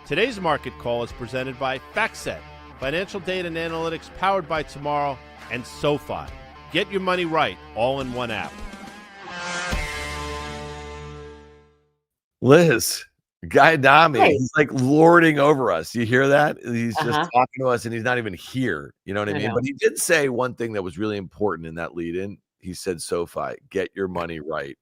Today's market call is presented by FactSet, financial data and analytics powered by Tomorrow, and SoFi. Get your money right, all in one app. Liz, Guy Adami, Hey. he's like lording over us. You hear that? He's just Uh-huh. talking to us and he's not even here. You know what I I mean? know. But he did say one thing that was really important in that lead in. He said, SoFi, get your money right,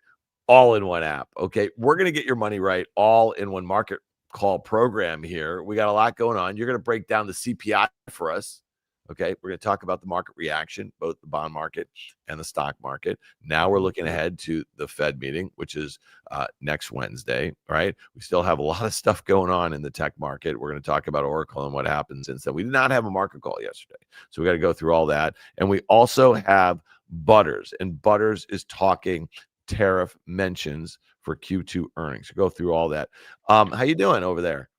all in one app. Okay. We're going to get your money right, all in one market call program here. We got a lot going on. You're going to break down the CPI for us. Okay. We're going to talk about the market reaction, both the bond market and the stock market. Now we're looking ahead to the Fed meeting, which is next Wednesday, right? We still have a lot of stuff going on in the tech market. We're going to talk about Oracle and what happened since then. We did not have a market call yesterday. So we got to go through all that. And we also have Butters, and Butters is talking tariff mentions for Q2 earnings. Go through all that. How you doing over there?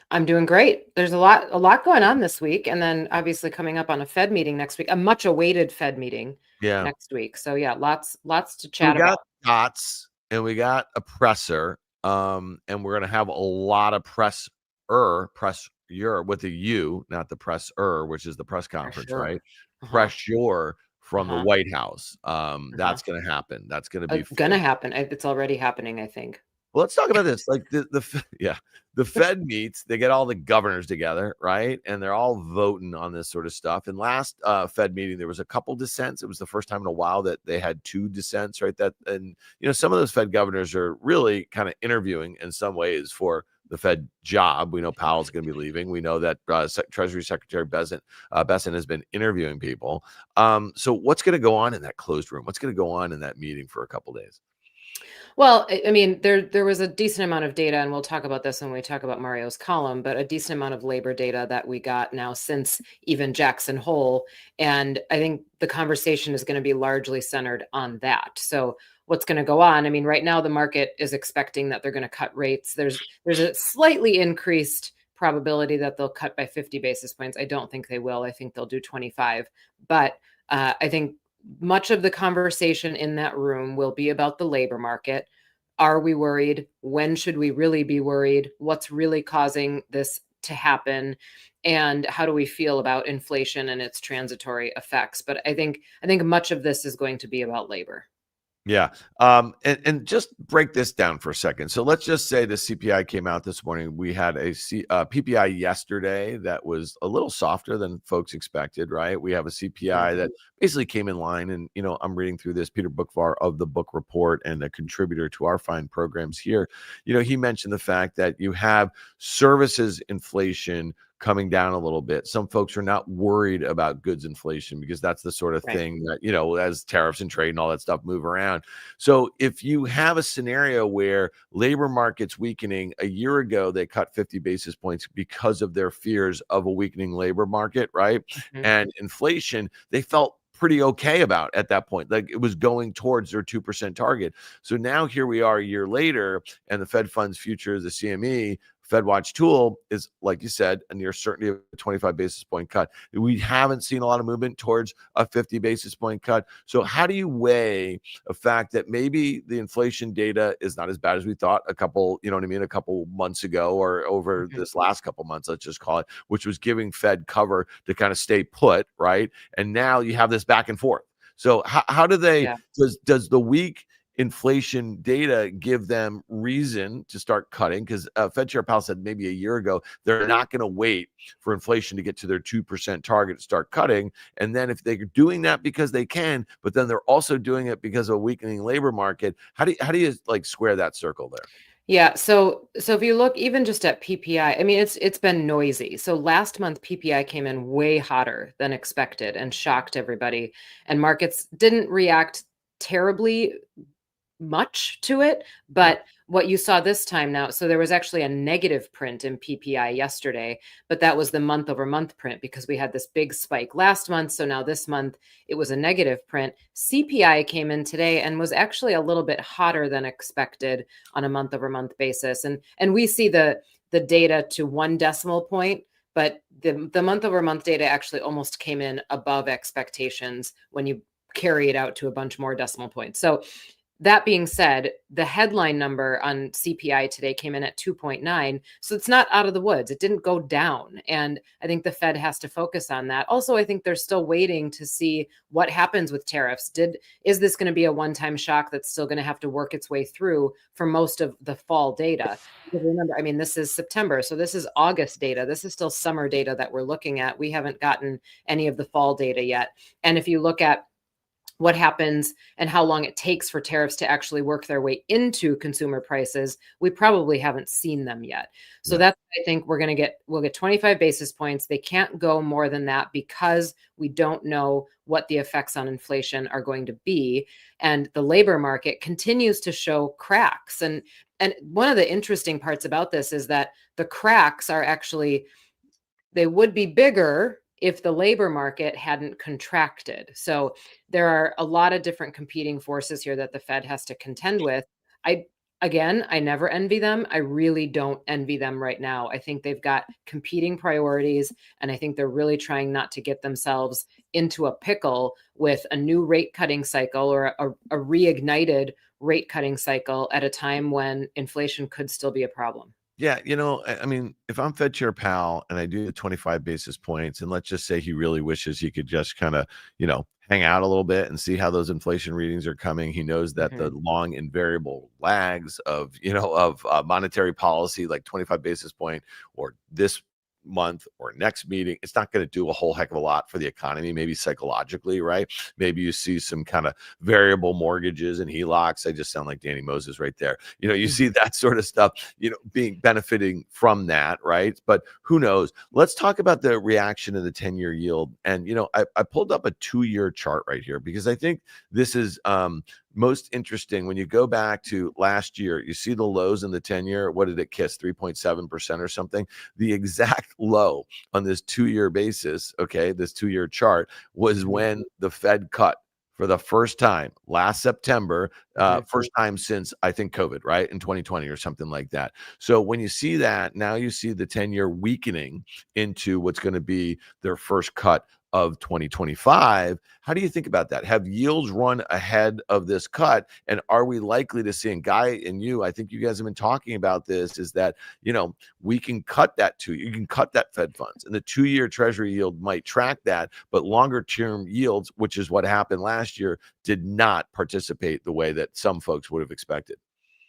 I'm doing great. There's a lot going on this week, and then obviously coming up on a Fed meeting next week, a much awaited Fed meeting next week. So yeah, lots to chat we got about. dots and we got a presser, and we're gonna have a lot of press with a U, not the presser, which is the press conference, sure. right? Uh-huh. Pressure from the Uh-huh. White House. That's gonna happen. That's gonna be gonna happen. It's already happening, I think. Well, let's talk about this. Like the Fed meets, they get all the governors together, right? And they're all voting on this sort of stuff. And last Fed meeting, there was a couple dissents. It was the first time in a while that they had two dissents, right? Some of those Fed governors are really kind of interviewing in some ways for the Fed job. We know Powell's going to be leaving. We know that Treasury Secretary Besant has been interviewing people. So what's going to go on in that closed room? What's going to go on in that meeting for a couple days? Well, I mean, there was a decent amount of data, and we'll talk about this when we talk about Mario's column, but a decent amount of labor data that we got now since even Jackson Hole. And I think the conversation is going to be largely centered on that. So what's going to go on? I mean, right now the market is expecting that they're going to cut rates. There's a slightly increased probability that they'll cut by 50 basis points. I don't think they will. I think they'll do 25. But I think much of the conversation in that room will be about the labor market. Are we worried? When should we really be worried? What's really causing this to happen? And how do we feel about inflation and its transitory effects? But I think much of this is going to be about labor. Yeah. And just break this down for a second. So let's just say the CPI came out this morning. We had a PPI yesterday that was a little softer than folks expected, right? We have a CPI that basically came in line. And, I'm reading through this. Peter Bookvar of the Book Report and a contributor to our fine programs here. He mentioned the fact that you have services inflation coming down a little bit. Some folks are not worried about goods inflation because that's the sort of thing that, as tariffs and trade and all that stuff move around. So if you have a scenario where labor market's weakening, a year ago, they cut 50 basis points because of their fears of a weakening labor market, right? And inflation, they felt pretty okay about at that point. Like it was going towards their 2% target. So now here we are a year later, and the Fed funds future, the CME, Fed Watch tool is, like you said, a near certainty of a 25 basis point cut. We haven't seen a lot of movement towards a 50 basis point cut. So how do you weigh a fact that maybe the inflation data is not as bad as we thought a couple months ago, or over this last couple months, let's just call it, which was giving Fed cover to kind of stay put, right? And now you have this back and forth. So how do they, does the weak inflation data give them reason to start cutting? Because Fed Chair Powell said maybe a year ago they're not going to wait for inflation to get to their 2% target to start cutting. And then if they're doing that because they can, but then they're also doing it because of a weakening labor market, how do you like square that circle there? Yeah. So if you look even just at PPI, I mean, it's been noisy. So last month PPI came in way hotter than expected and shocked everybody, and markets didn't react terribly much to it. But what you saw this time now, so there was actually a negative print in PPI yesterday, but that was the month over month print because we had this big spike last month. So now this month it was a negative print. CPI came in today and was actually a little bit hotter than expected on a month over month basis. And we see the data to 1 decimal point, but the month over month data actually almost came in above expectations when you carry it out to a bunch more decimal points. So That being said, the headline number on CPI today came in at 2.9. So it's not out of the woods. It didn't go down. And I think the Fed has to focus on that. Also, I think they're still waiting to see what happens with tariffs. Is this going to be a one-time shock that's still going to have to work its way through for most of the fall data? Because remember, I mean, this is September. So this is August data. This is still summer data that we're looking at. We haven't gotten any of the fall data yet. And if you look at what happens and how long it takes for tariffs to actually work their way into consumer prices, we probably haven't seen them yet. So Yeah. that's, I think we'll get 25 basis points. They can't go more than that because we don't know what the effects on inflation are going to be. And the labor market continues to show cracks. And one of the interesting parts about this is that the cracks are actually, they would be bigger if the labor market hadn't contracted. So there are a lot of different competing forces here that the Fed has to contend with. I never envy them. I really don't envy them right now. I think they've got competing priorities, and I think they're really trying not to get themselves into a pickle with a new rate cutting cycle or a reignited rate cutting cycle at a time when inflation could still be a problem. Yeah, I mean, if I'm Fed Chair Powell and I do the 25 basis points, and let's just say he really wishes he could just kind of, hang out a little bit and see how those inflation readings are coming. He knows that the long and variable lags of, monetary policy, like 25 basis point or this month or next meeting, it's not going to do a whole heck of a lot for the economy, maybe psychologically, right? Maybe you see some kind of variable mortgages and HELOCs. I just sound like Danny Moses right there. You see that sort of stuff, benefiting from that, right? But who knows? Let's talk about the reaction of the 10-year yield. And, I pulled up a 2-year chart right here because I think this is most interesting. When you go back to last year, you see the lows in the 10-year. What did it kiss? 3.7% or something. The exact low on this 2-year basis, okay, this 2-year chart was when the Fed cut for the first time last September, first time since I think COVID, right? In 2020 or something like that. So when you see that, now you see the 10-year weakening into what's going to be their first cut of 2025. How do you think about that? Have yields run ahead of this cut? And are we likely to see, and Guy and you, I think you guys have been talking about this, is that, we can cut that you can cut that Fed funds and the 2-year treasury yield might track that, but longer term yields, which is what happened last year, did not participate the way that some folks would have expected.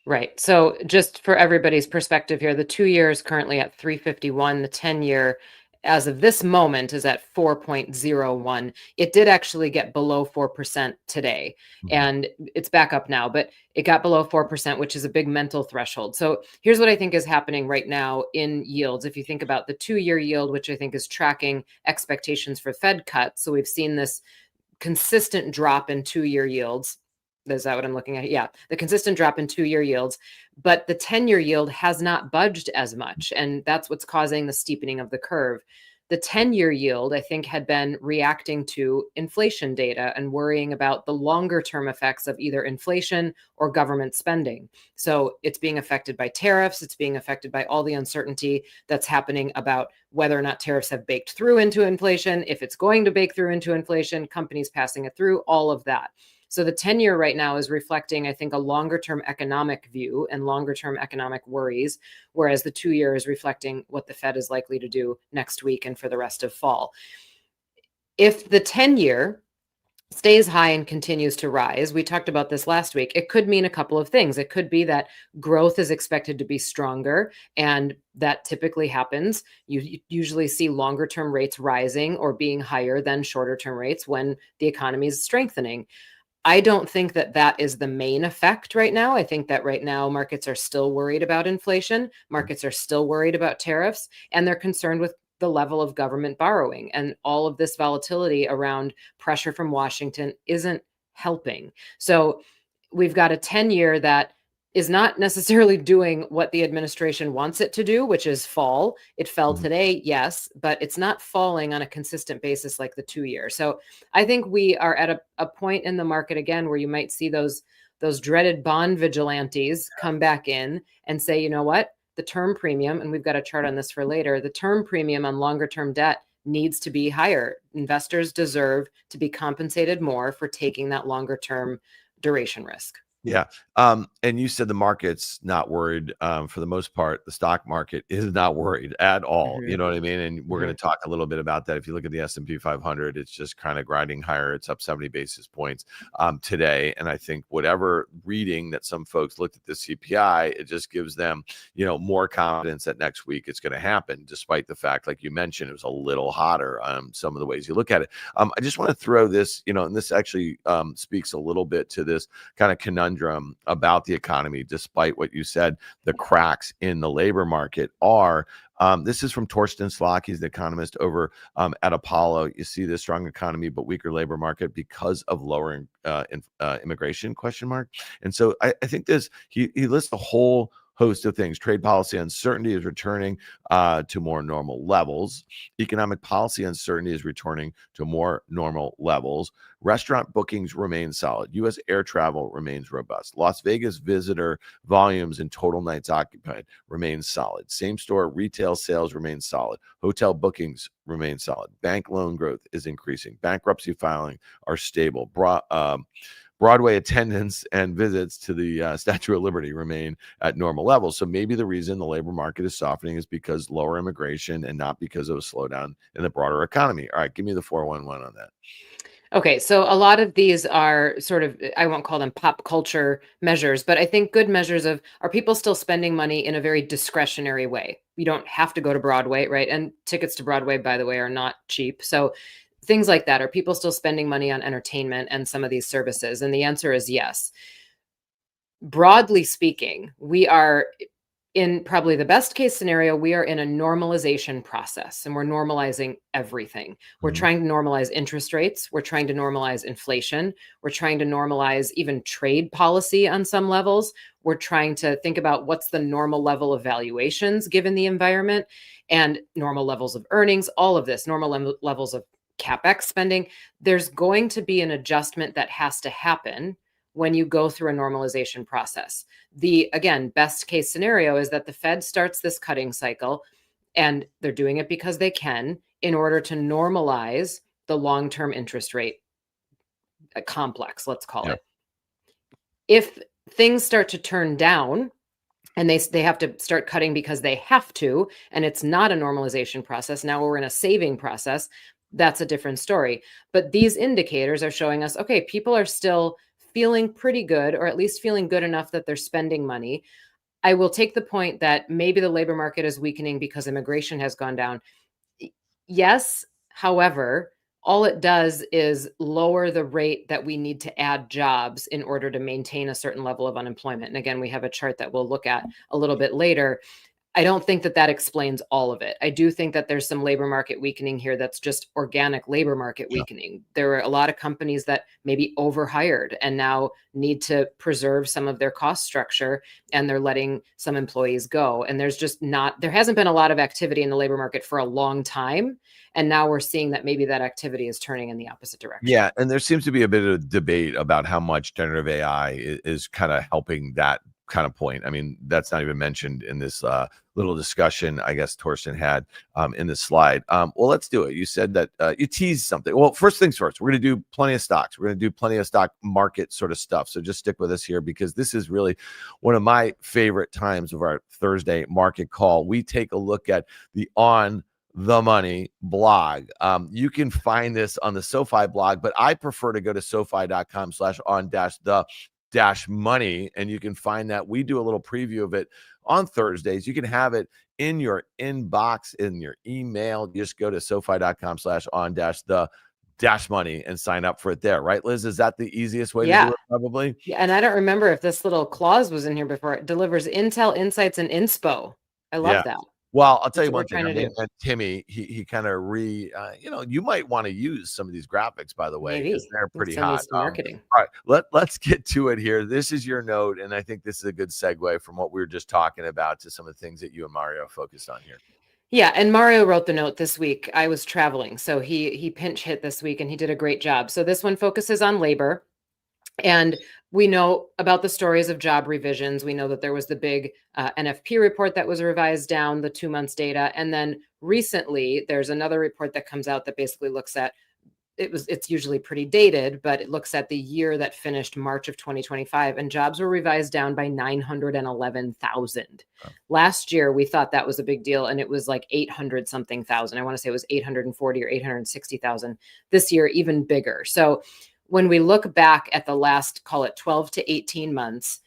Right. So just for everybody's perspective here, the 2-year is currently at 351. The 10-year, as of this moment, is at 4.01. It did actually get below 4% today, and it's back up now, but it got below 4%, which is a big mental threshold. So here's what I think is happening right now in yields. If you think about the 2-year yield, which I think is tracking expectations for Fed cuts. So we've seen this consistent drop in 2-year yields. Is that what I'm looking at? Yeah, the consistent drop in 2-year yields, but the 10-year yield has not budged as much. And that's what's causing the steepening of the curve. The 10-year yield, I think, had been reacting to inflation data and worrying about the longer term effects of either inflation or government spending. So it's being affected by tariffs. It's being affected by all the uncertainty that's happening about whether or not tariffs have baked through into inflation, if it's going to bake through into inflation, companies passing it through, all of that. So the 10-year right now is reflecting, I think, a longer term economic view and longer term economic worries, whereas the 2-year is reflecting what the Fed is likely to do next week and for the rest of fall. If the 10-year stays high and continues to rise, we talked about this last week, it could mean a couple of things. It could be that growth is expected to be stronger, and that typically happens. You usually see longer term rates rising or being higher than shorter term rates when the economy is strengthening. I don't think that that is the main effect right now. I think that right now markets are still worried about inflation. Markets are still worried about tariffs, and they're concerned with the level of government borrowing. And all of this volatility around pressure from Washington isn't helping. So we've got a 10-year that is not necessarily doing what the administration wants it to do, which is fall. It fell today, yes, but it's not falling on a consistent basis like the 2-year. So I think we are at a point in the market again where you might see those dreaded bond vigilantes come back in and say, you know what, the term premium, and we've got a chart on this for later, the term premium on longer term debt needs to be higher. Investors deserve to be compensated more for taking that longer term duration risk. Yeah. And you said the market's not worried. For the most part, the stock market is not worried at all. You Hmm. know what I mean? And we're going Hmm. to talk a little bit about that. If you look at the S&P 500, it's just kind of grinding higher. It's up 70 basis points today. And I think whatever reading that some folks looked at the CPI, it just gives them, more confidence that next week it's going to happen, despite the fact, like you mentioned, it was a little hotter some of the ways you look at it. I just want to throw this, and this actually speaks a little bit to this kind of conundrum about the economy, despite what you said, the cracks in the labor market are. This is from Torsten Slok. He's the economist over at Apollo. You see this strong economy, but weaker labor market because of lowering immigration, question mark. And so I think he lists a whole host of things. Trade policy uncertainty is returning to more normal levels. Economic policy uncertainty is returning to more normal levels. Restaurant bookings remain solid. U.S. air travel remains robust. Las Vegas visitor volumes and total nights occupied remain solid. Same-store retail sales remain solid. Hotel bookings remain solid. Bank loan growth is increasing. Bankruptcy filing are stable. Broadway attendance and visits to the Statue of Liberty remain at normal levels. So maybe the reason the labor market is softening is because lower immigration and not because of a slowdown in the broader economy. All right, give me the 411 on that. Okay, so a lot of these are sort of, I won't call them pop culture measures, but I think good measures of, are people still spending money in a very discretionary way? You don't have to go to Broadway, right? And tickets to Broadway, by the way, are not cheap. So things like that, are people still spending money on entertainment and some of these services? And the answer is yes. Broadly speaking, we are in probably the best case scenario, we are in a normalization process and we're normalizing everything. We're trying to normalize interest rates. We're trying to normalize inflation. We're trying to normalize even trade policy on some levels. We're trying to think about what's the normal level of valuations given the environment and normal levels of earnings, all of this, normal levels of CapEx spending. There's going to be an adjustment that has to happen when you go through a normalization process. The, again, best case scenario is that the Fed starts this cutting cycle, and they're doing it because they can in order to normalize the long-term interest rate complex, let's call Yeah. it. If things start to turn down and they have to start cutting because they have to, and it's not a normalization process, now we're in a saving process, that's a different story. But these indicators are showing us, okay, people are still feeling pretty good, or at least feeling good enough that they're spending money. I will take the point that maybe the labor market is weakening because immigration has gone down. Yes, however, all it does is lower the rate that we need to add jobs in order to maintain a certain level of unemployment. And again, we have a chart that we'll look at a little bit later. I don't think that that explains all of it. I do think that there's some labor market weakening here that's just organic labor market weakening. There are a lot of companies that maybe overhired and now need to preserve some of their cost structure, and they're letting some employees go. And there hasn't been a lot of activity in the labor market for a long time. And now we're seeing that maybe that activity is turning in the opposite direction. Yeah, and there seems to be a bit of debate about how much generative AI is kind of helping that kind of point. I mean, that's not even mentioned in this little discussion I guess Torsten had in this slide. Well, let's do it. You said that you teased something. Well, first things first, we're going to do plenty of stocks. We're going to do plenty of stock market sort of stuff. So just stick with us here, because this is really one of my favorite times of our Thursday market call. We take a look at the On the Money blog. You can find this on the SoFi blog, but I prefer to go to SoFi.com/on-the-money, and you can find that. We do a little preview of it on Thursdays. You can have it in your inbox, in your email. Just go to SoFi.com/on-the-money and sign up for it there. Right, Liz? Is that the easiest way to do it, probably? Yeah, and I don't remember if this little clause was in here before. It delivers intel, insights, and inspo. I love that. Well, I'll tell That's you what one we're thing. trying to do. And Timmy, he kind of you might want to use some of these graphics, by the way, because Maybe they're pretty send hot. these to marketing. All right, let's get to it here. This is your note, and I think this is a good segue from what we were just talking about to some of the things that you and Mario focused on here. Yeah, and Mario wrote the note this week. I was traveling, so he pinch hit this week, and he did a great job. So this one focuses on labor. And we know about the stories of job revisions. We know that there was the big NFP report that was revised down, the 2 months data. And then recently, there's another report that comes out that basically looks at it's usually pretty dated, but it looks at the year that finished March of 2025, and jobs were revised down by 911,000. Last year, we thought that was a big deal, and it was like 800 something thousand. I want to say it was 840 or 860,000. This year, even bigger. So when we look back at the last, call it 12 to 18 months,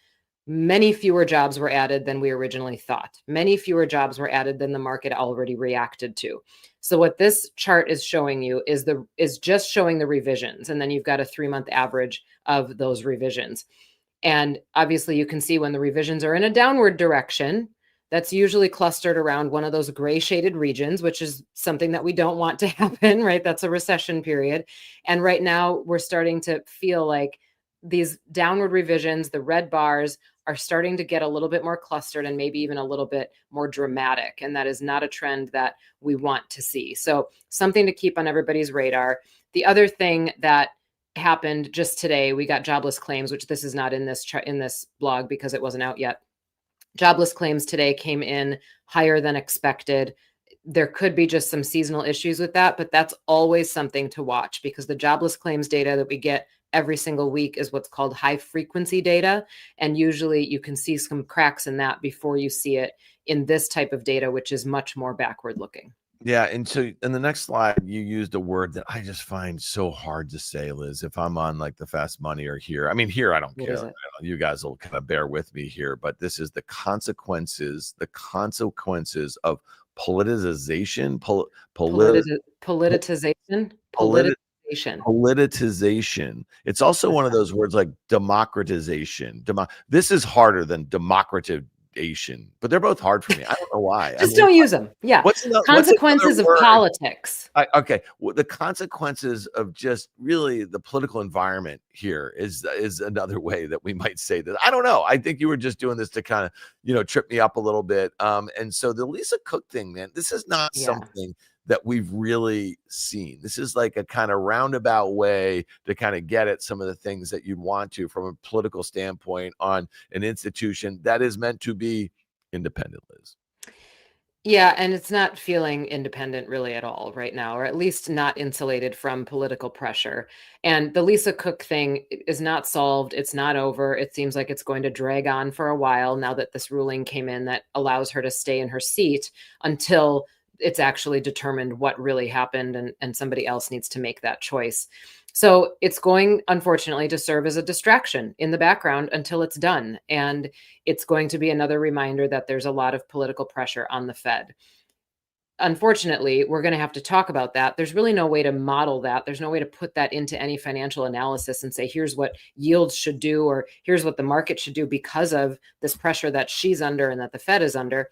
many fewer jobs were added than we originally thought. Many fewer jobs were added than the market already reacted to. So what this chart is showing you is just showing the revisions. And then you've got a 3-month average of those revisions. And obviously you can see when the revisions are in a downward direction, that's usually clustered around one of those gray shaded regions, which is something that we don't want to happen, right? That's a recession period. And right now we're starting to feel like these downward revisions, the red bars, are starting to get a little bit more clustered and maybe even a little bit more dramatic. And that is not a trend that we want to see. So something to keep on everybody's radar. The other thing that happened just today, we got jobless claims, which this is not in this blog because it wasn't out yet. Jobless claims today came in higher than expected. There could be just some seasonal issues with that, but that's always something to watch because the jobless claims data that we get every single week is what's called high frequency data. And usually you can see some cracks in that before you see it in this type of data, which is much more backward looking. Yeah. And so in the next slide, you used a word that I just find so hard to say, Liz, if I'm on like the Fast Money or here. I mean, here, I don't care. You guys will kind of bear with me here, but this is the consequences of politicization, politicization. It's also one of those words like democratization. This is harder than democratization, but they're both hard for me. I don't know why. Just don't use them. Yeah. Consequences of politics. Okay. Well, the consequences of just really the political environment here is another way that we might say that. I don't know. I think you were just doing this to kind of, trip me up a little bit. And so the Lisa Cook thing, man, this is not something that we've really seen. This is like a kind of roundabout way to kind of get at some of the things that you'd want to from a political standpoint on an institution that is meant to be independent, Liz. Yeah, and it's not feeling independent really at all right now, or at least not insulated from political pressure. And the Lisa Cook thing is not solved. It's not over. It seems like it's going to drag on for a while now that this ruling came in that allows her to stay in her seat until it's actually determined what really happened and somebody else needs to make that choice. So it's going, unfortunately, to serve as a distraction in the background until it's done. And it's going to be another reminder that there's a lot of political pressure on the Fed. Unfortunately, we're going to have to talk about that. There's really no way to model that. There's no way to put that into any financial analysis and say, here's what yields should do, or here's what the market should do because of this pressure that she's under and that the Fed is under.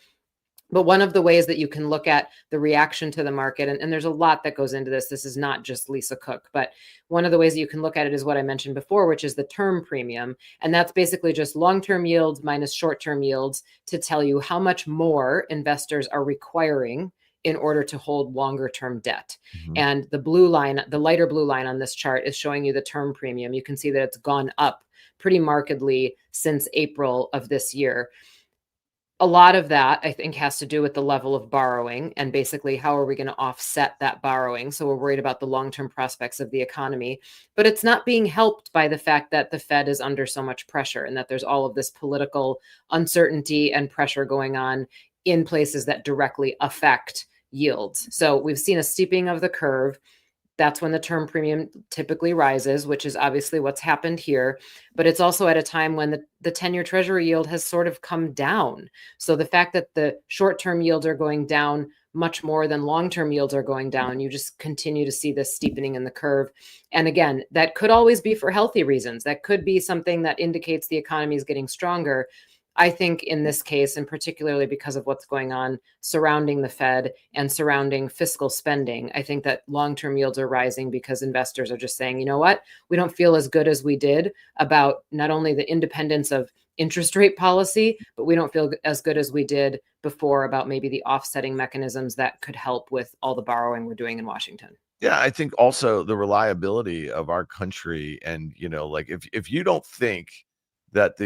But one of the ways that you can look at the reaction to the market, and there's a lot that goes into this. This is not just Lisa Cook, but one of the ways that you can look at it is what I mentioned before, which is the term premium. And that's basically just long-term yields minus short-term yields to tell you how much more investors are requiring in order to hold longer-term debt. Mm-hmm. And the blue line, the lighter blue line on this chart is showing you the term premium. You can see that it's gone up pretty markedly since April of this year. A lot of that, I think, has to do with the level of borrowing and basically how are we going to offset that borrowing. So we're worried about the long-term prospects of the economy, but it's not being helped by the fact that the Fed is under so much pressure and that there's all of this political uncertainty and pressure going on in places that directly affect yields. So we've seen a steepening of the curve. That's when the term premium typically rises, which is obviously what's happened here. But it's also at a time when the 10-year Treasury yield has sort of come down. So the fact that the short-term yields are going down much more than long-term yields are going down, you just continue to see this steepening in the curve. And again, that could always be for healthy reasons. That could be something that indicates the economy is getting stronger. I think in this case, and particularly because of what's going on surrounding the Fed and surrounding fiscal spending, I think that long-term yields are rising because investors are just saying, you know what, we don't feel as good as we did about not only the independence of interest rate policy, but we don't feel as good as we did before about maybe the offsetting mechanisms that could help with all the borrowing we're doing in Washington. Yeah, I think also the reliability of our country. And, like if you don't think that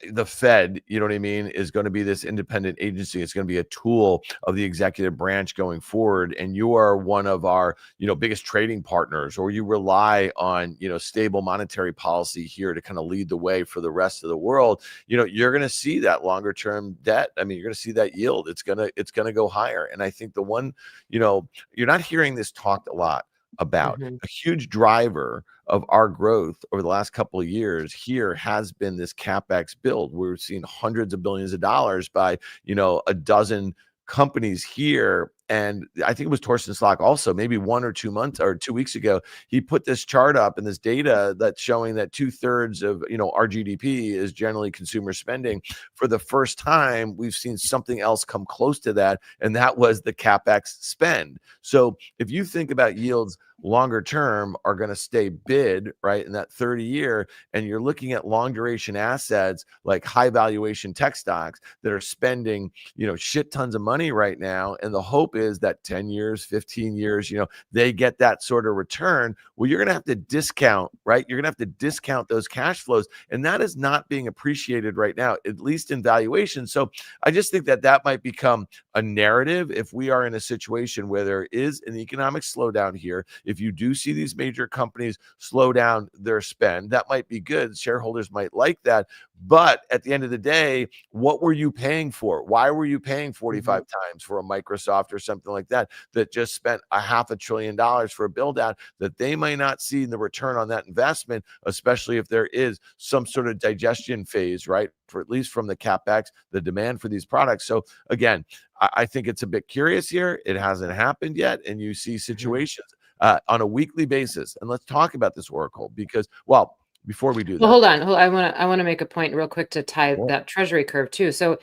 the Fed, you know what I mean, is going to be this independent agency. It's going to be a tool of the executive branch going forward. And you are one of our, biggest trading partners, or you rely on, stable monetary policy here to kind of lead the way for the rest of the world. You're going to see that longer term debt. I mean, you're going to see that yield. It's going to go higher. And I think the one, you're not hearing this talked a lot about. Mhm. A huge driver of our growth over the last couple of years here has been this CapEx build. We're seeing hundreds of billions of dollars by, a dozen companies here. And I think it was Torsten Slok also, maybe 1 or 2 months or 2 weeks ago, he put this chart up and this data that's showing that 2/3 of, our GDP is generally consumer spending. For the first time, we've seen something else come close to that, and that was the CapEx spend. So if you think about yields longer term are going to stay bid, right, in that 30-year, and you're looking at long duration assets like high valuation tech stocks that are spending, shit tons of money right now, and the hope is that 10 years, 15 years, they get that sort of return. Well, you're going to have to discount, right? You're going to have to discount those cash flows, and that is not being appreciated right now, at least in valuation. So I just think that might become a narrative if we are in a situation where there is an economic slowdown here. If you do see these major companies slow down their spend, that might be good. Shareholders might like that. But at the end of the day, what were you paying for? Why were you paying 45 times for a Microsoft or something like that just spent $500 billion for a build out that they might not see the return on that investment, especially if there is some sort of digestion phase, right? For at least from the CapEx, the demand for these products. So again, I think it's a bit curious here. It hasn't happened yet. And you see situations on a weekly basis. And let's talk about this Oracle because, well, before we do that. Well, hold on. I want to make a point real quick to tie that treasury curve too. So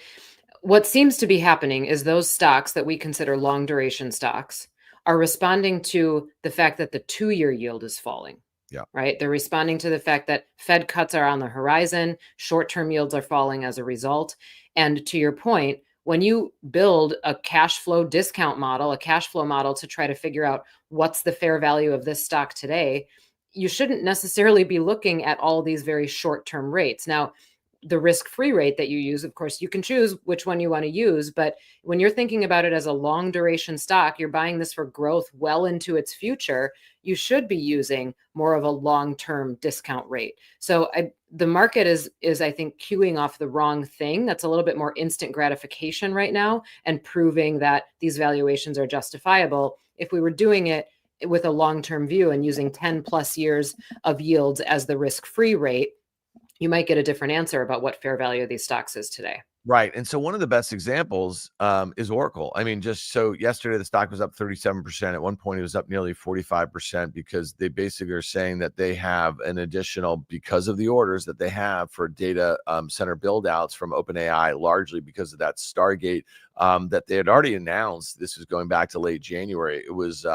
what seems to be happening is those stocks that we consider long duration stocks are responding to the fact that the 2-year yield is falling. Yeah. Right. They're responding to the fact that Fed cuts are on the horizon. Short-term yields are falling as a result. And to your point, when you build a cash flow discount model, a cash flow model to try to figure out what's the fair value of this stock today, you shouldn't necessarily be looking at all these very short-term rates. Now, the risk-free rate that you use, of course, you can choose which one you want to use. But when you're thinking about it as a long duration stock, you're buying this for growth well into its future. You should be using more of a long-term discount rate. So the market is I think queuing off the wrong thing. That's a little bit more instant gratification right now and proving that these valuations are justifiable. If we were doing it with a long-term view and using 10 plus years of yields as the risk-free rate, you might get a different answer about what fair value of these stocks is today. Right. And so one of the best examples is Oracle. I mean, just so yesterday, the stock was up 37%. At one point, it was up nearly 45% because they basically are saying that they have an additional, because of the orders that they have for data center build outs from OpenAI, largely because of that Stargate that they had already announced. This was going back to late January. It was,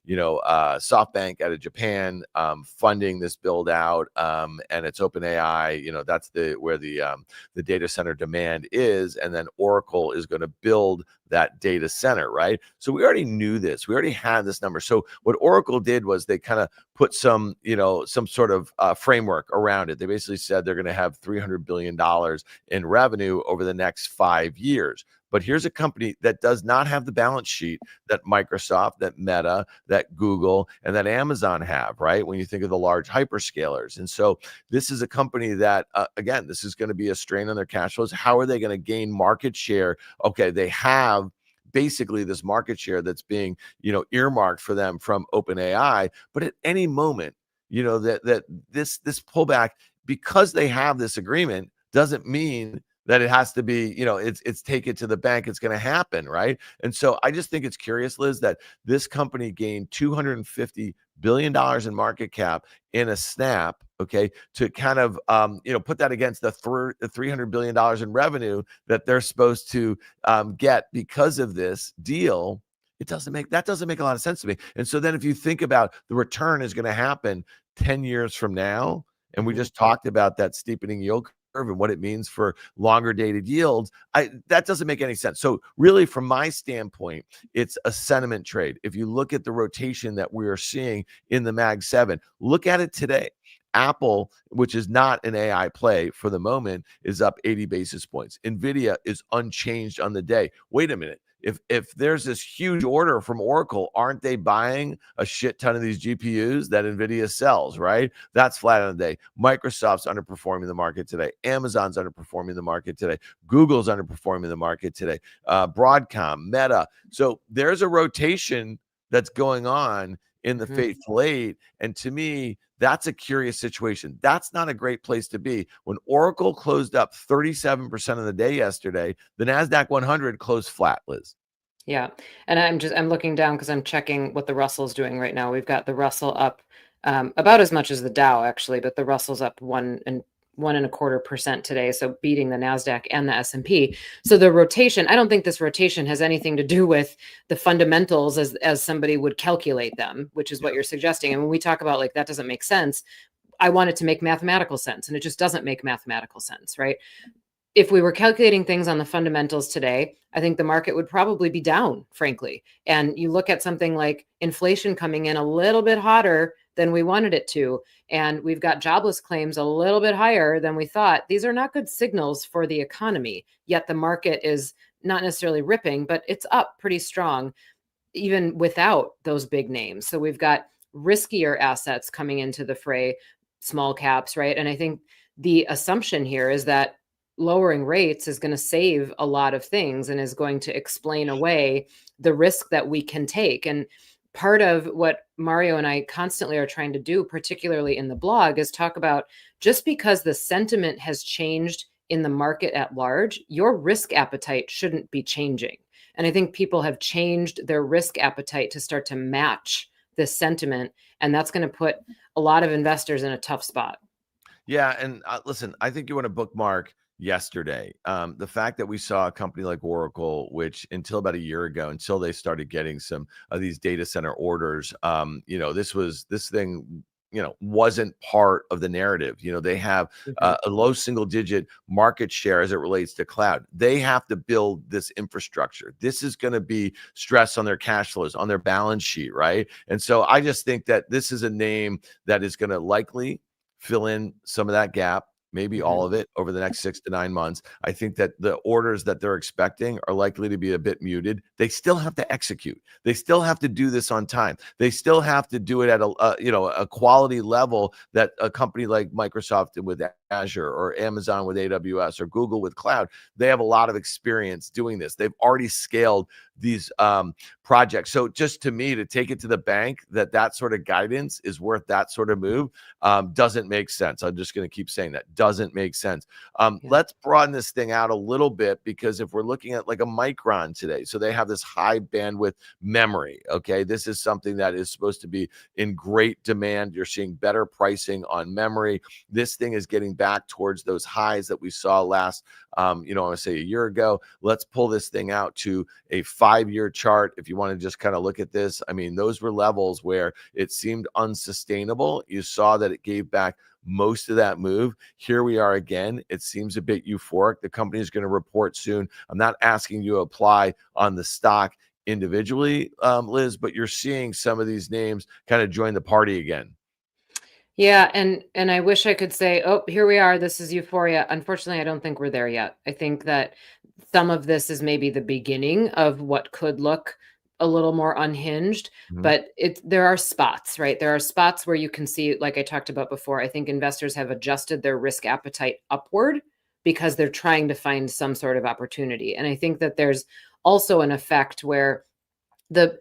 SoftBank out of Japan funding this build out, and it's OpenAI. That's where the data center demand is, and then Oracle is going to build that data center, right? So we already knew this. We already had this number. So what Oracle did was they kind of put some sort of framework around it. They basically said they're going to have $300 billion in revenue over the next 5 years. But here's a company that does not have the balance sheet that Microsoft, that Meta, that Google, and that Amazon have, right? When you think of the large hyperscalers. And so this is a company that, again, this is going to be a strain on their cash flows. How are they going to gain market share? Okay, they have basically this market share that's being, earmarked for them from OpenAI. But at any moment, that this pullback, because they have this agreement, doesn't mean that it has to be, it's take it to the bank. It's going to happen, right? And so I just think it's curious, Liz, that this company gained $250 billion in market cap in a snap, okay, to kind of, put that against the $300 billion in revenue that they're supposed to get because of this deal. That doesn't make a lot of sense to me. And so then if you think about the return is going to happen 10 years from now, and we just talked about that steepening yield curve and what it means for longer dated yields, that doesn't make any sense. So really, from my standpoint, it's a sentiment trade. If you look at the rotation that we are seeing in the Mag 7, look at it today. Apple, which is not an AI play for the moment, is up 80 basis points. Nvidia is unchanged on the day. Wait a minute. If there's this huge order from Oracle, aren't they buying a shit ton of these GPUs that Nvidia sells, right? That's flat on the day. Microsoft's underperforming the market today. Amazon's underperforming the market today. Google's underperforming the market today. Broadcom, Meta. So there's a rotation that's going on in the fateful eight. And to me, that's a curious situation. That's not a great place to be. When Oracle closed up 37% of the day yesterday, the NASDAQ 100 closed flat, Liz. Yeah. And I'm looking down because I'm checking what the Russell's doing right now. We've got the Russell up about as much as the Dow, actually, but the Russell's up 1.25% today, so beating the NASDAQ and the S&P. So the rotation, I don't think this rotation has anything to do with the fundamentals as somebody would calculate them, which is what you're suggesting. And when we talk about like that doesn't make sense, I want it to make mathematical sense, and it just doesn't make mathematical sense, right? If we were calculating things on the fundamentals today, I think the market would probably be down, frankly. And you look at something like inflation coming in a little bit hotter than we wanted it to, and we've got jobless claims a little bit higher than we thought. These are not good signals for the economy, yet the market is not necessarily ripping, but it's up pretty strong, even without those big names. So we've got riskier assets coming into the fray, small caps, right? And I think the assumption here is that lowering rates is going to save a lot of things and is going to explain away the risk that we can take. And part of what Mario and I constantly are trying to do, particularly in the blog, is talk about just because the sentiment has changed in the market at large, your risk appetite shouldn't be changing. And I think people have changed their risk appetite to start to match this sentiment. And that's going to put a lot of investors in a tough spot. Yeah. And listen, I think you want to bookmark yesterday. The fact that we saw a company like Oracle, which until about a year ago, until they started getting some of these data center orders, this thing, wasn't part of the narrative. They have a low single digit market share as it relates to cloud. They have to build this infrastructure. This is going to be stress on their cash flows, on their balance sheet, right? And so I just think that this is a name that is going to likely fill in some of that gap, maybe all of it over the next 6 to 9 months. I think that the orders that they're expecting are likely to be a bit muted. They still have to execute. They still have to do this on time. They still have to do it at a quality level that a company like Microsoft with Azure or Amazon with AWS or Google with cloud, they have a lot of experience doing this. They've already scaled these projects. So just to me, to take it to the bank that sort of guidance is worth that sort of move doesn't make sense. I'm just going to keep saying that doesn't make sense. Let's broaden this thing out a little bit, because if we're looking at like a Micron today, so they have this high bandwidth memory. Okay. This is something that is supposed to be in great demand. You're seeing better pricing on memory. This thing is getting back towards those highs that we saw last, I want to say a year ago. Let's pull this thing out to a 5-year chart. If you want to just kind of look at this, I mean, those were levels where it seemed unsustainable. You saw that it gave back most of that move. Here we are again. It seems a bit euphoric. The company is going to report soon. I'm not asking you to apply on the stock individually, Liz, but you're seeing some of these names kind of join the party again. Yeah, and I wish I could say, oh, here we are, this is euphoria. Unfortunately, I don't think we're there yet. I think that some of this is maybe the beginning of what could look a little more unhinged, but there are spots, right? There are spots where you can see, like I talked about before, I think investors have adjusted their risk appetite upward because they're trying to find some sort of opportunity. And I think that there's also an effect where the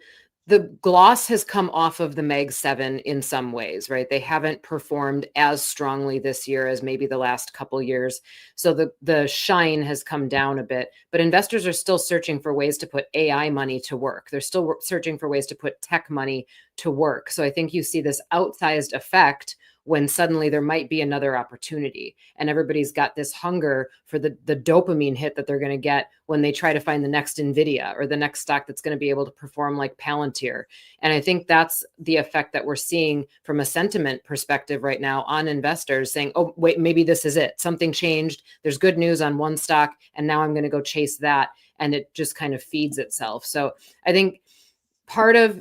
gloss has come off of the Mag 7 in some ways, right? They haven't performed as strongly this year as maybe the last couple years. So the shine has come down a bit, but investors are still searching for ways to put AI money to work. They're still searching for ways to put tech money to work. So I think you see this outsized effect when suddenly there might be another opportunity, and everybody's got this hunger for the dopamine hit that they're going to get when they try to find the next NVIDIA or the next stock that's going to be able to perform like Palantir. And I think that's the effect that we're seeing from a sentiment perspective right now on investors saying, oh, wait, maybe this is it. Something changed. There's good news on one stock, and now I'm going to go chase that. And it just kind of feeds itself. So I think part of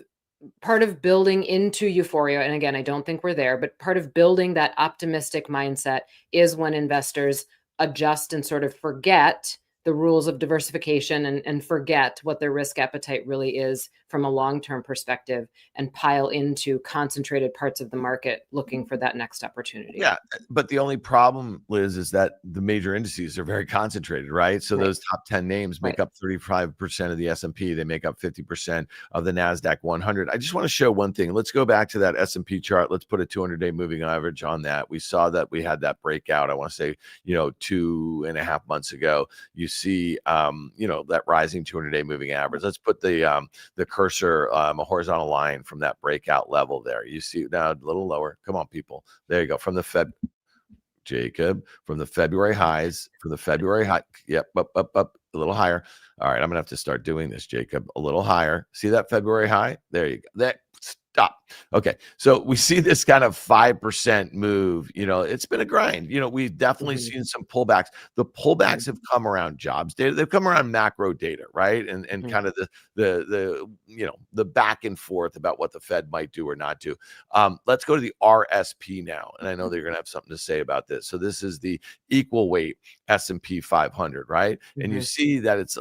part of building into euphoria, and again, I don't think we're there, but part of building that optimistic mindset is when investors adjust and sort of forget the rules of diversification and forget what their risk appetite really is from a long-term perspective and pile into concentrated parts of the market looking for that next opportunity. Yeah, but the only problem, Liz, is that the major indices are very concentrated, right? So Right. those top 10 names make Right. up 35% of the S&P. They make up 50% of the NASDAQ 100. I just want to show one thing. Let's go back to that S&P chart. Let's put a 200-day moving average on that. We saw that we had that breakout, I want to say, 2.5 months ago. You see, that rising 200-day moving average. Let's put the cursor, a horizontal line from that breakout level there. You see now a little lower. Come on, people. There you go. From the Jacob, from the February highs, from the February high. Yep, up, a little higher. All right, I'm gonna have to start doing this, Jacob. A little higher. See that February high? There you go. Stop. Okay, so we see this kind of 5% move. It's been a grind. We've definitely seen some pullbacks. The pullbacks have come around jobs data. They've come around macro data, right? And kind of the back and forth about what the Fed might do or not do. Let's go to the RSP now, and I know that you're going to have something to say about this. So this is the equal weight S&P 500, right? And you see that it's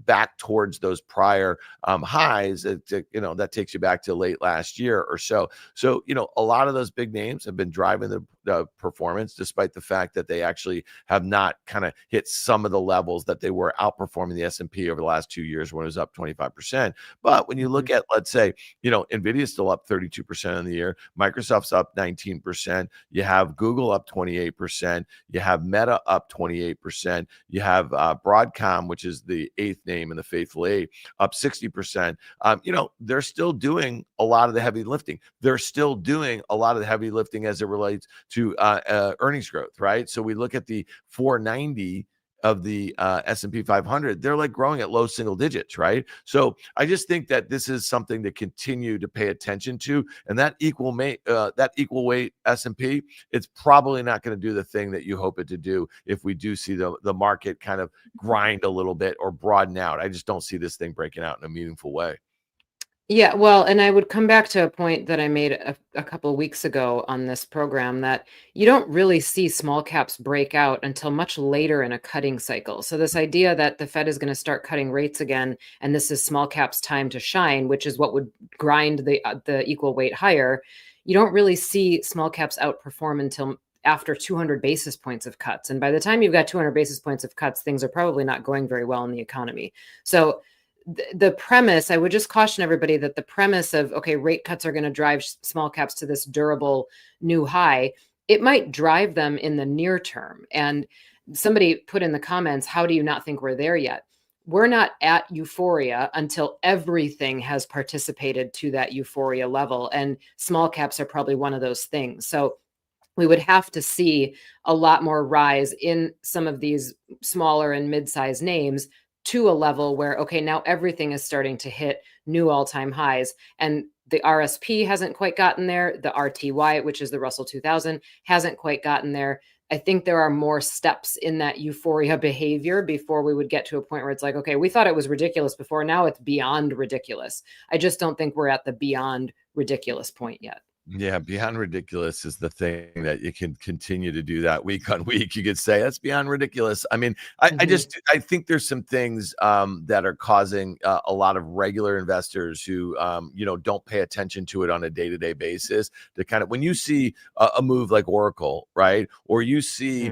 back towards those prior highs. That takes you back to late last year or so. So a lot of those big names have been driving the performance, despite the fact that they actually have not kind of hit some of the levels that they were outperforming the S&P over the last 2 years when it was up 25%. But when you look at, let's say, Nvidia is still up 32% in the year, Microsoft's up 19%, you have Google up 28%, you have Meta up 28%, you have Broadcom, which is the eighth name in the faithful eight, up 60%. They're still doing a lot of the heavy lifting. They're still doing a lot of the heavy lifting as it relates to earnings growth, right? So we look at the 490 of the S&P 500, they're like growing at low single digits, right? So I just think that this is something to continue to pay attention to. And that equal weight S&P, it's probably not going to do the thing that you hope it to do if we do see the market kind of grind a little bit or broaden out. I just don't see this thing breaking out in a meaningful way. Yeah, well, and I would come back to a point that I made a couple of weeks ago on this program, that you don't really see small caps break out until much later in a cutting cycle. So this idea that the Fed is going to start cutting rates again, and this is small caps' time to shine, which is what would grind the equal weight higher, you don't really see small caps outperform until after 200 basis points of cuts. And by the time you've got 200 basis points of cuts, things are probably not going very well in the economy. So the premise, I would just caution everybody that the premise of, okay, rate cuts are going to drive small caps to this durable new high, it might drive them in the near term. And somebody put in the comments, how do you not think we're there yet? We're not at euphoria until everything has participated to that euphoria level. And small caps are probably one of those things. So we would have to see a lot more rise in some of these smaller and mid-sized names to a level where, okay, now everything is starting to hit new all-time highs. And the RSP hasn't quite gotten there. The RTY, which is the Russell 2000, hasn't quite gotten there. I think there are more steps in that euphoria behavior before we would get to a point where it's like, okay, we thought it was ridiculous before. Now it's beyond ridiculous. I just don't think we're at the beyond ridiculous point yet. Yeah, beyond ridiculous is the thing that you can continue to do that week on week. You could say that's beyond ridiculous. I mean, I think there's some things that are causing a lot of regular investors who don't pay attention to it on a day-to-day basis to kind of, when you see a move like Oracle, right? Or you see,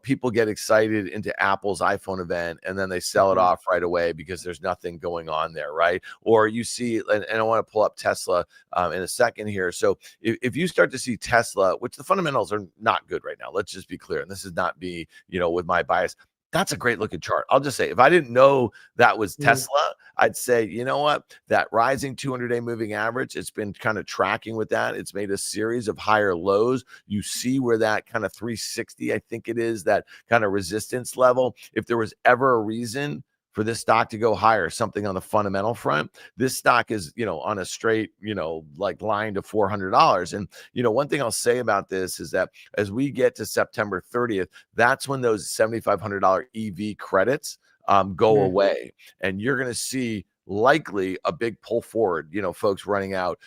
people get excited into Apple's iPhone event and then they sell it off right away because there's nothing going on there, right? Or you see, and I want to pull up Tesla in a second here. So if you start to see Tesla, which the fundamentals are not good right now, let's just be clear, and this is not me, with my bias, that's a great looking chart. I'll just say, if I didn't know that was Tesla, I'd say, you know what, that rising 200-day moving average, it's been kind of tracking with that. It's made a series of higher lows. You see where that kind of 360, I think it is, that kind of resistance level. If there was ever a reason for this stock to go higher, something on the fundamental front, this stock is, on a straight, like line to $400. And, one thing I'll say about this is that as we get to September 30th, that's when those $7,500 EV credits go away. And you're going to see likely a big pull forward, folks running out,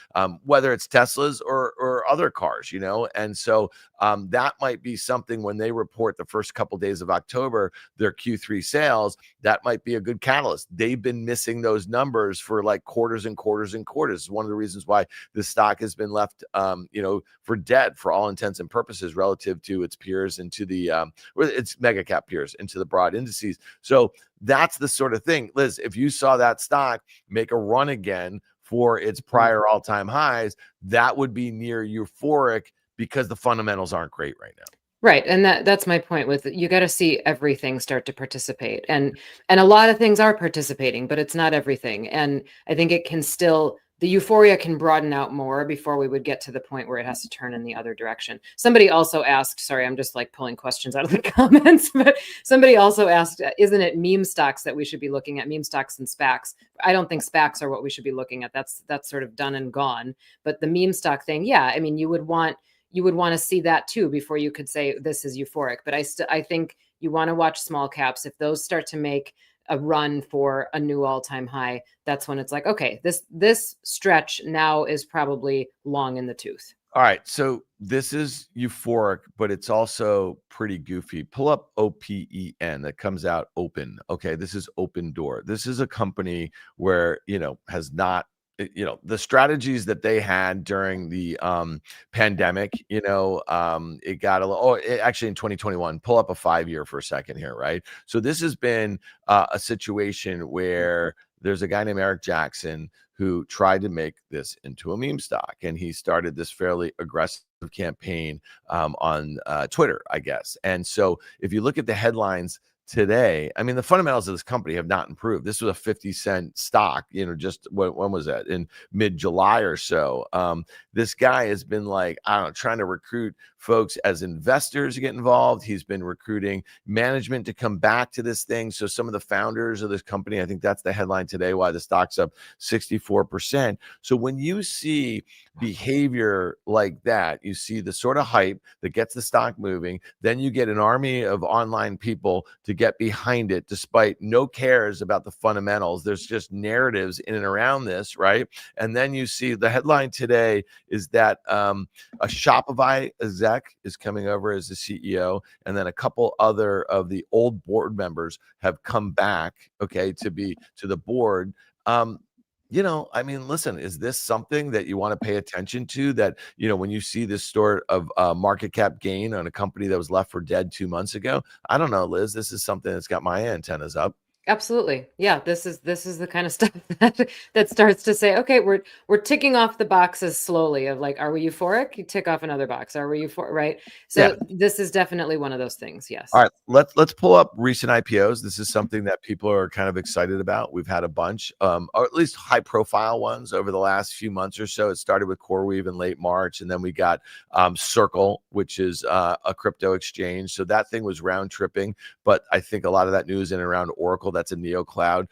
whether it's Teslas or other cars, and so that might be something when they report the first couple days of October, their Q3 sales, that might be a good catalyst. They've been missing those numbers for like quarters and quarters and quarters. It's one of the reasons why the stock has been left, for dead for all intents and purposes relative to its peers and to the its mega cap peers into the broad indices. So that's the sort of thing, Liz, if you saw that stock make a run again for its prior all-time highs, that would be near euphoric because the fundamentals aren't great right now. Right. And that's my point with you got to see everything start to participate. And a lot of things are participating, but it's not everything. And I think it can still, the euphoria can broaden out more before we would get to the point where it has to turn in the other direction. Somebody also asked, sorry, I'm just like pulling questions out of the comments, but somebody also asked, isn't it meme stocks that we should be looking at, meme stocks and SPACs? I don't think SPACs are what we should be looking at. That's sort of done and gone. But the meme stock thing, yeah, I mean, you would want to see that too before you could say this is euphoric. But I think you want to watch small caps. If those start to make a run for a new all-time high, that's when it's like, okay, this stretch now is probably long in the tooth. All right, so this is euphoric, but it's also pretty goofy. Pull up OPEN, that comes out open. Okay, this is Open Door. This is a company where, has not, the strategies that they had during the pandemic, it got a little, actually in 2021, pull up a 5-year for a second here, right? So this has been a situation where there's a guy named Eric Jackson who tried to make this into a meme stock. And he started this fairly aggressive campaign on Twitter, I guess. And so if you look at the headlines today, I mean, the fundamentals of this company have not improved. This was a 50-cent stock, just when was that? In mid-July or so. This guy has been like, I don't know, trying to recruit folks as investors to get involved. He's been recruiting management to come back to this thing. So some of the founders of this company, I think that's the headline today, why the stock's up 64%. So when you see behavior like that, you see the sort of hype that gets the stock moving, then you get an army of online people to get behind it despite no cares about the fundamentals. There's just narratives in and around this, right? And then you see the headline today is that a Shopify exec is coming over as the CEO, and then a couple other of the old board members have come back, okay, to the board. I mean, listen, is this something that you want to pay attention to? That, when you see this sort of market cap gain on a company that was left for dead 2 months ago, I don't know, Liz, this is something that's got my antennas up. Absolutely. Yeah, this is the kind of stuff that starts to say, okay, we're ticking off the boxes slowly of like, are we euphoric? You tick off another box. Are we euphoric? Right. So This is definitely one of those things. Yes. All right, let's pull up recent IPOs. This is something that people are kind of excited about. We've had a bunch, or at least high profile ones over the last few months or so. It started with CoreWeave in late March, and then we got Circle, which is a crypto exchange. So that thing was round tripping, but I think a lot of that news in and around Oracle, that's a neo cloud,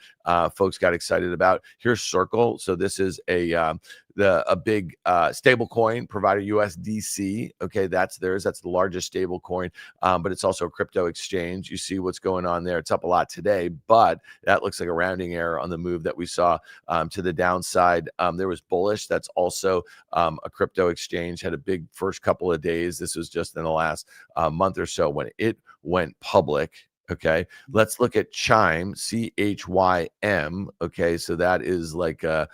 folks got excited about. Here's Circle. So this is a big stable coin provider, USDC. Okay, that's theirs. That's the largest stable coin, but it's also a crypto exchange. You see what's going on there. It's up a lot today, but that looks like a rounding error on the move that we saw to the downside. There was Bullish. That's also a crypto exchange. Had a big first couple of days. This was just in the last month or so when it went public. Okay, let's look at Chime, CHYM. Okay, so that is like a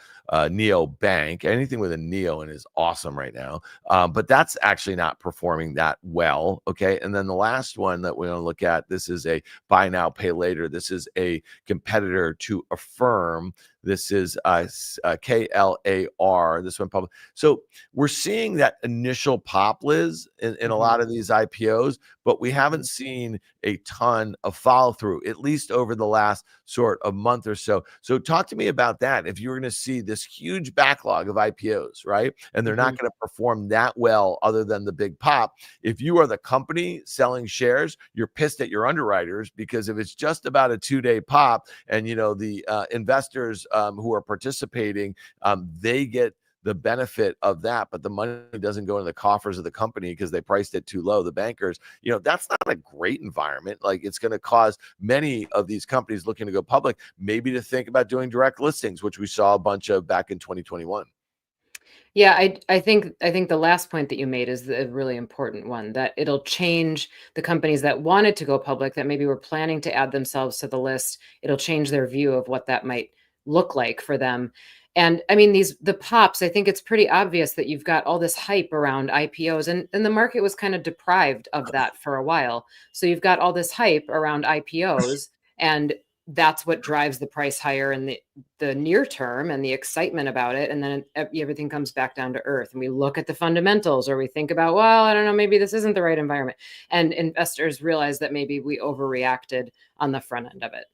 neo bank. Anything with a neo in is awesome right now, but that's actually not performing that well. Okay, and then the last one that we're going to look at, this is a buy now, pay later. This is a competitor to Affirm. This is KLAR. This went public. So we're seeing that initial pop, Liz, in a lot of these IPOs, but we haven't seen a ton of follow through, at least over the last sort of month or so. So talk to me about that. If you're going to see this huge backlog of IPOs, right, and they're not going to perform that well other than the big pop, if you are the company selling shares, you're pissed at your underwriters, because if it's just about a 2-day pop and the investors who are participating, they get the benefit of that, but the money doesn't go into the coffers of the company because they priced it too low, the bankers, that's not a great environment. Like, it's going to cause many of these companies looking to go public maybe to think about doing direct listings, which we saw a bunch of back in 2021. Yeah, I think the last point that you made is a really important one, that it'll change the companies that wanted to go public, that maybe were planning to add themselves to the list. It'll change their view of what that might look like for them. And I mean, the pops, I think it's pretty obvious that you've got all this hype around IPOs, and the market was kind of deprived of that for a while. So you've got all this hype around IPOs, and that's what drives the price higher in the near term and the excitement about it. And then everything comes back down to earth, and we look at the fundamentals, or we think about, well, I don't know, maybe this isn't the right environment. And investors realize that maybe we overreacted on the front end of it.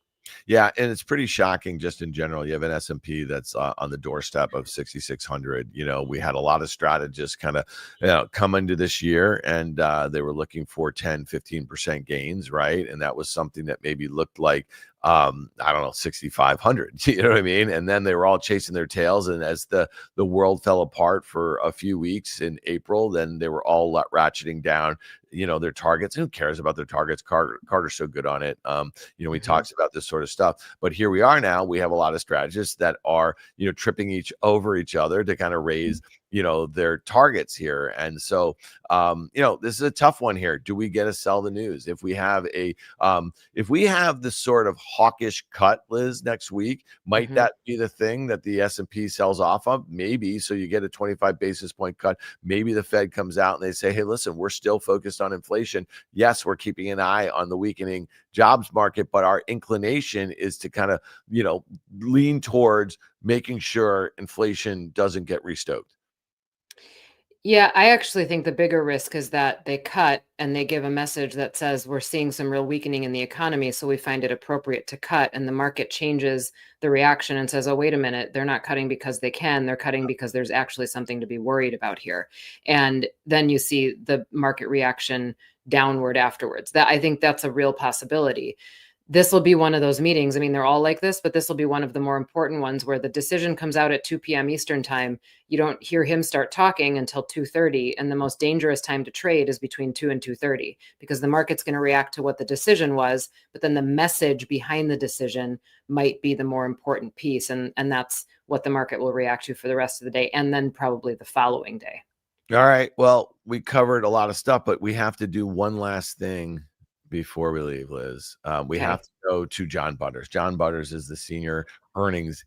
Yeah, and it's pretty shocking just in general. You have an S&P that's on the doorstep of 6,600. We had a lot of strategists kind of come into this year, and they were looking for 10, 15% gains, right? And that was something that maybe looked like, I don't know, 6,500. You know what I mean? And then they were all chasing their tails. And as the world fell apart for a few weeks in April, then they were all ratcheting down their targets. Who cares about their targets? Carter's so good on it. He talks about this sort of stuff. But here we are now. We have a lot of strategists that are, tripping over each other to kind of raise, their targets here. And so, this is a tough one here. Do we get to sell the news? If we have this sort of hawkish cut, Liz, next week, might that be the thing that the S&P sells off of? Maybe. So you get a 25 basis point cut. Maybe the Fed comes out and they say, hey, listen, we're still focused on inflation. Yes, we're keeping an eye on the weakening jobs market, but our inclination is to kind of, lean towards making sure inflation doesn't get restoked. Yeah, I actually think the bigger risk is that they cut and they give a message that says we're seeing some real weakening in the economy, so we find it appropriate to cut, and the market changes the reaction and says, oh, wait a minute, they're not cutting because they can, they're cutting because there's actually something to be worried about here. And then you see the market reaction downward afterwards. That, I think that's a real possibility. This will be one of those meetings. I mean, they're all like this, but this will be one of the more important ones where the decision comes out at 2 p.m. Eastern time. You don't hear him start talking until 2:30. And the most dangerous time to trade is between 2 and 2:30, because the market's going to react to what the decision was, but then the message behind the decision might be the more important piece. And that's what the market will react to for the rest of the day, and then probably the following day. All right. Well, we covered a lot of stuff, but we have to do one last thing before we leave, Liz. We have to go to John Butters. John Butters is the senior earnings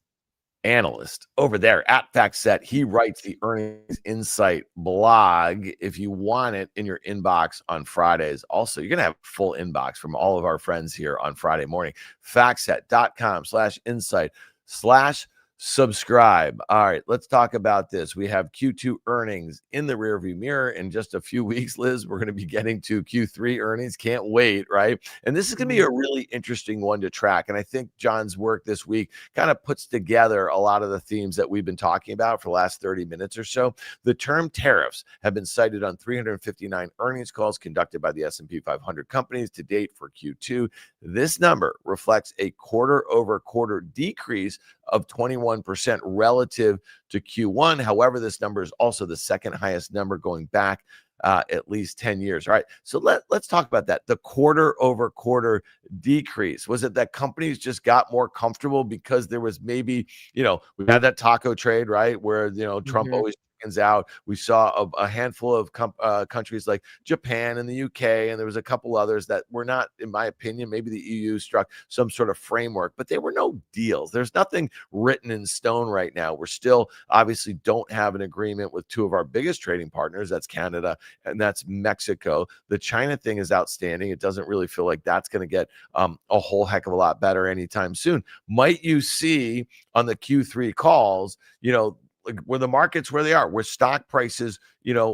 analyst over there at FactSet. He writes the Earnings Insight blog. If you want it in your inbox on Fridays, also, you're going to have a full inbox from all of our friends here on Friday morning. FactSet.com/insight/subscribe. All right, let's talk about this. We have Q2 earnings in the rearview mirror in just a few weeks, Liz. We're going to be getting to Q3 earnings. Can't wait, right? And this is going to be a really interesting one to track. And I think John's work this week kind of puts together a lot of the themes that we've been talking about for the last 30 minutes or so. The term tariffs have been cited on 359 earnings calls conducted by the S&P 500 companies to date for Q2. This number reflects a quarter-over-quarter decrease of 21% relative to Q1. However, this number is also the second highest number going back at least 10 years. All right. So let's talk about that. The quarter-over-quarter decrease. Was it that companies just got more comfortable because there was maybe, we had that taco trade, right? Where, Trump always out. We saw a handful of countries like Japan and the UK, and there was a couple others that were not, in my opinion, maybe the EU struck some sort of framework, but there were no deals. There's nothing written in stone right now. We're still obviously don't have an agreement with two of our biggest trading partners. That's Canada and that's Mexico. The China thing is outstanding. It doesn't really feel like that's going to get a whole heck of a lot better anytime soon. Might you see on the Q3 calls, where the markets where they are, where stock prices,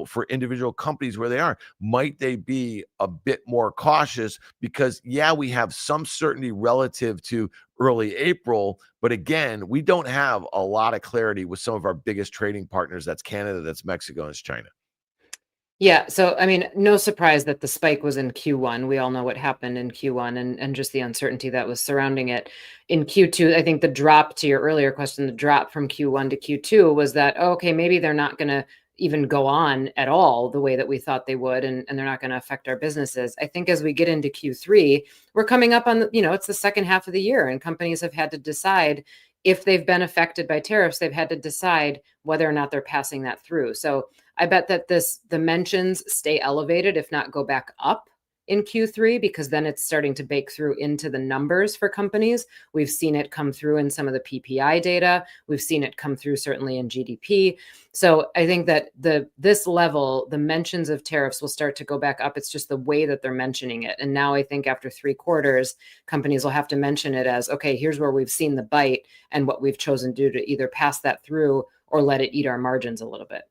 for individual companies where they are, might they be a bit more cautious? Because we have some certainty relative to early April, but again, we don't have a lot of clarity with some of our biggest trading partners. That's Canada, that's Mexico, and it's China. Yeah. So, I mean, no surprise that the spike was in Q1. We all know what happened in Q1 and just the uncertainty that was surrounding it. In Q2, I think the drop, to your earlier question, the drop from Q1 to Q2 was that, oh, okay, maybe they're not going to even go on at all the way that we thought they would, and they're not going to affect our businesses. I think as we get into Q3, we're coming up on, it's the second half of the year, and companies have had to decide if they've been affected by tariffs, they've had to decide whether or not they're passing that through. So I bet that the mentions stay elevated, if not go back up in Q3, because then it's starting to bake through into the numbers for companies. We've seen it come through in some of the PPI data. We've seen it come through certainly in GDP. So I think that this level, the mentions of tariffs will start to go back up. It's just the way that they're mentioning it. And now I think after 3 quarters, companies will have to mention it as, okay, here's where we've seen the bite and what we've chosen to do to either pass that through or let it eat our margins a little bit.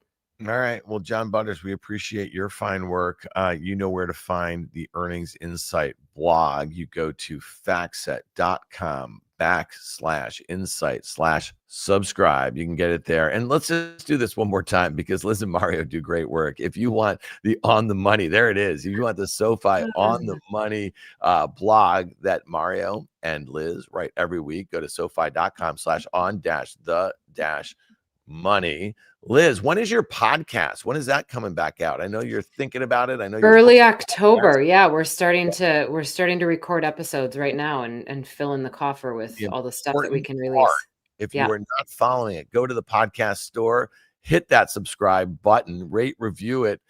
All right. Well, John Butters, we appreciate your fine work. You know where to find the Earnings Insight blog. You go to factset.com/insight/subscribe. You can get it there. And let's just do this one more time because Liz and Mario do great work. If you want the On the Money, there it is. If you want the SoFi On the Money blog that Mario and Liz write every week, go to SoFi.com/on-the-money. Liz, when is your podcast? When is that coming back out? I know you're thinking about it. I know early October. Yeah, we're starting to record episodes right now and fill in the coffer with all the stuff that we can release. If you are not following it, go to the podcast store, hit that subscribe button, rate, review it,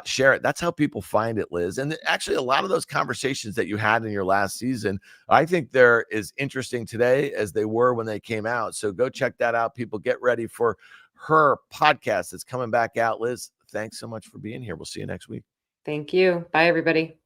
share it. That's how people find it, Liz. And actually, a lot of those conversations that you had in your last season, I think they're as interesting today as they were when they came out. So go check that out. People, get ready for her podcast that's coming back out. Liz, thanks so much for being here. We'll see you next week. Thank you. Bye, everybody.